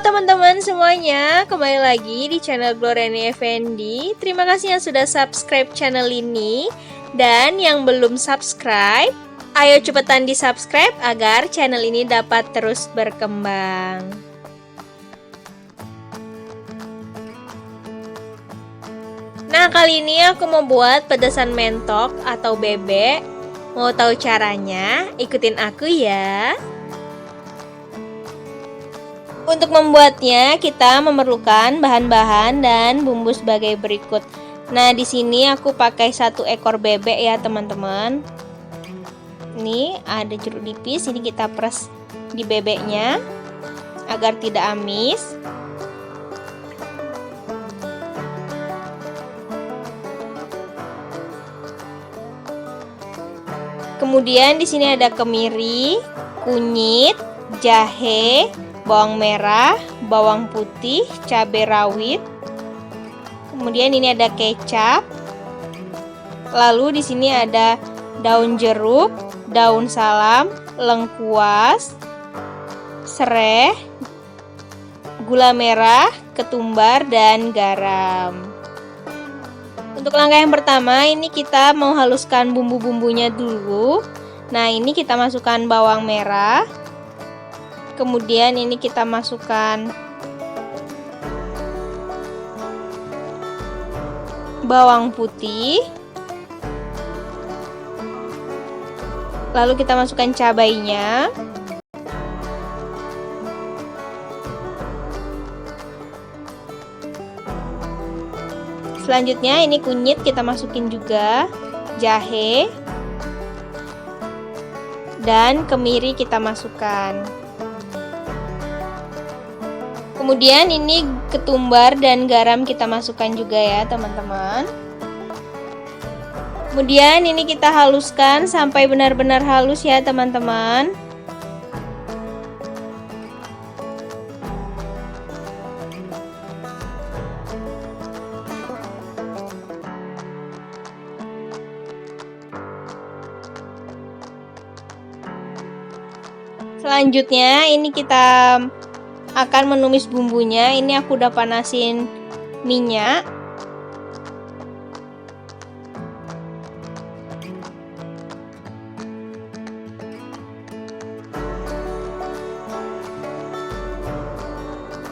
teman-teman semuanya, kembali lagi di channel Gloriani Effendi. Terima kasih yang sudah subscribe channel ini. Dan yang belum subscribe, ayo cepetan di subscribe agar channel ini dapat terus berkembang. Nah, kali ini aku mau buat pedasan mentok atau bebek. Mau tahu caranya? Ikutin aku ya. Untuk membuatnya, kita memerlukan bahan-bahan dan bumbu sebagai berikut. Nah, di sini aku pakai 1 ekor bebek ya, teman-teman. Ini ada jeruk nipis, ini kita peres di bebeknya agar tidak amis. Kemudian di sini ada kemiri, kunyit, jahe, bawang merah, bawang putih, cabai rawit. Kemudian ini ada kecap. Lalu di sini ada daun jeruk, daun salam, lengkuas, serai, gula merah, ketumbar, dan garam. Untuk langkah yang pertama, ini kita mau haluskan bumbu-bumbunya dulu. Nah, ini kita masukkan bawang merah. Kemudian ini kita masukkan bawang putih. Lalu kita masukkan cabainya. Selanjutnya ini kunyit kita masukin juga, jahe, dan kemiri kita masukkan. Kemudian ini ketumbar dan garam kita masukkan juga ya, teman-teman. Kemudian ini kita haluskan sampai benar-benar halus ya, teman-teman. Selanjutnya ini kita akan menumis bumbunya. Ini aku udah panasin minyak.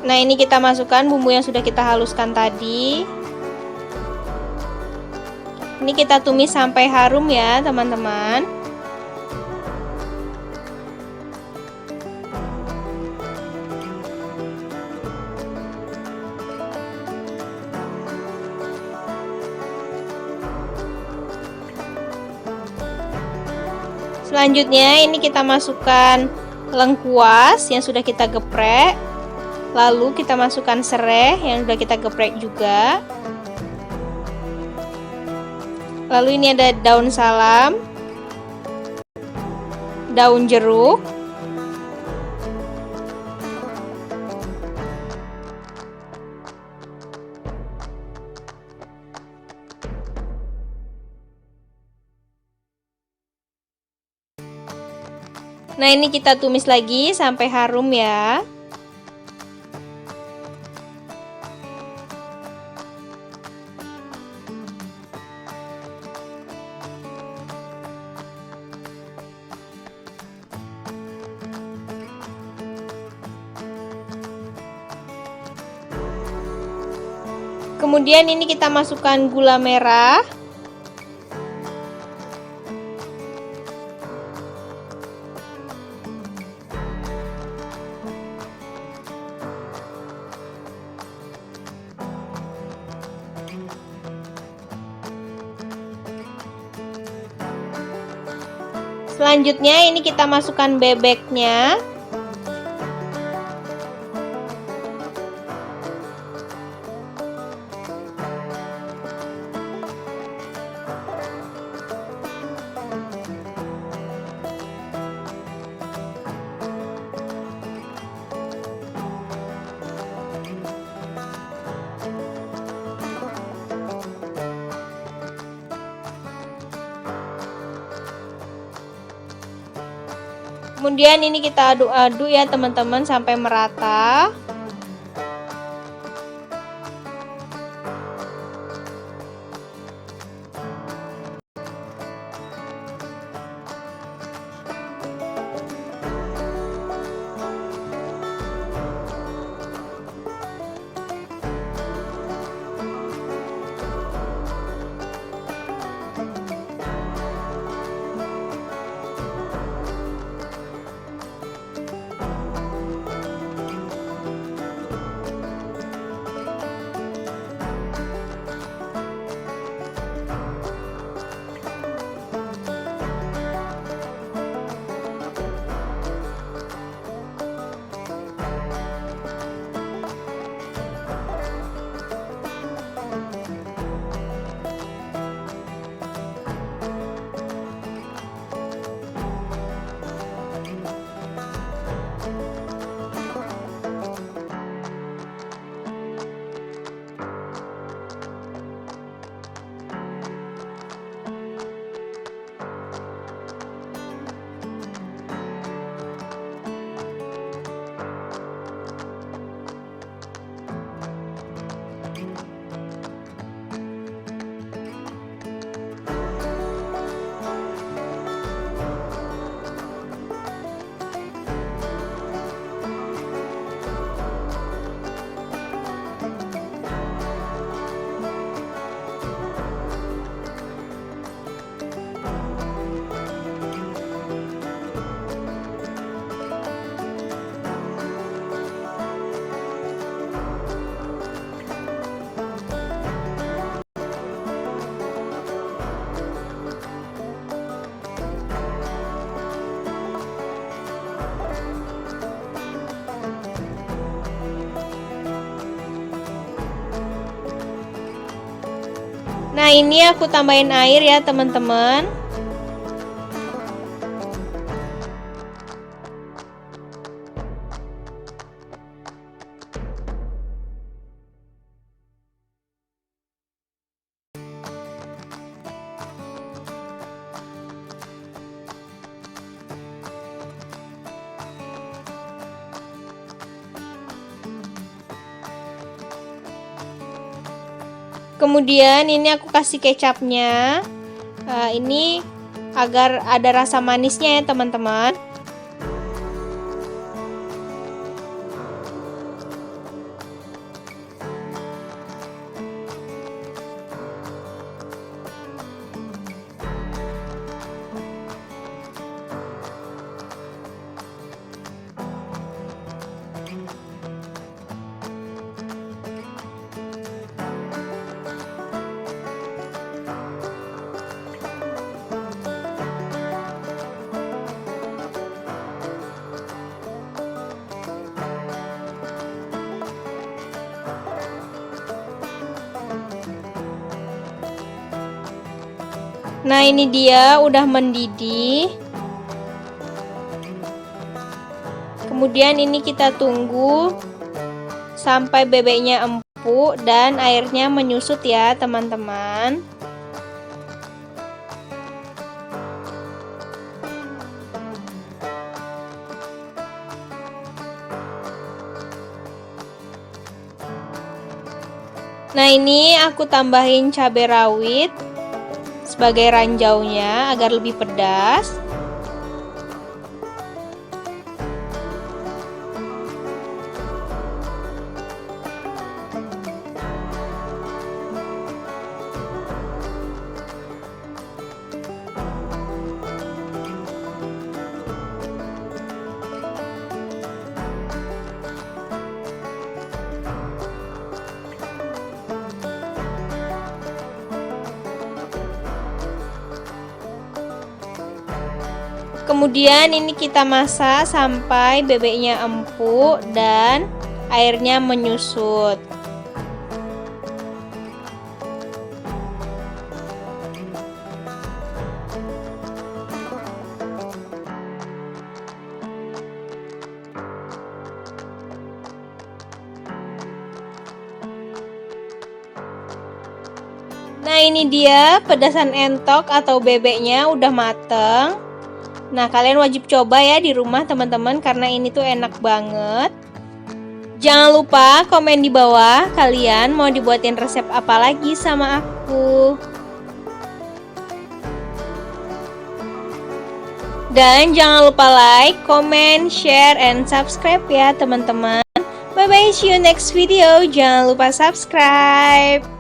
Nah, ini kita masukkan bumbu yang sudah kita haluskan tadi. Ini kita tumis sampai harum ya, teman-teman. Selanjutnya ini kita masukkan lengkuas yang sudah kita geprek. Lalu kita masukkan serai yang sudah kita geprek juga. Lalu ini ada daun salam, daun jeruk, nah ini kita tumis lagi sampai harum ya. Kemudian ini kita masukkan gula merah. Selanjutnya ini kita masukkan bebeknya. Kemudian ini kita aduk-aduk ya teman-teman sampai merata. Nah, ini aku tambahin air ya teman-teman. Kemudian ini aku kasih kecapnya. Ini agar ada rasa manisnya ya teman-teman. Nah, ini dia udah mendidih. Kemudian ini kita tunggu sampai bebeknya empuk dan airnya menyusut ya teman-teman. Nah, ini aku tambahin cabai rawit sebagai ranjaunya agar lebih pedas. Kemudian ini kita masak sampai bebeknya empuk dan airnya menyusut. Nah, ini dia pedasan entok atau bebeknya udah mateng. Nah, kalian wajib coba ya di rumah teman-teman karena ini tuh enak banget. Jangan lupa komen di bawah kalian mau dibuatin resep apa lagi sama aku. Dan jangan lupa like, comment, share, and subscribe ya teman-teman. Bye bye, see you next video. Jangan lupa subscribe.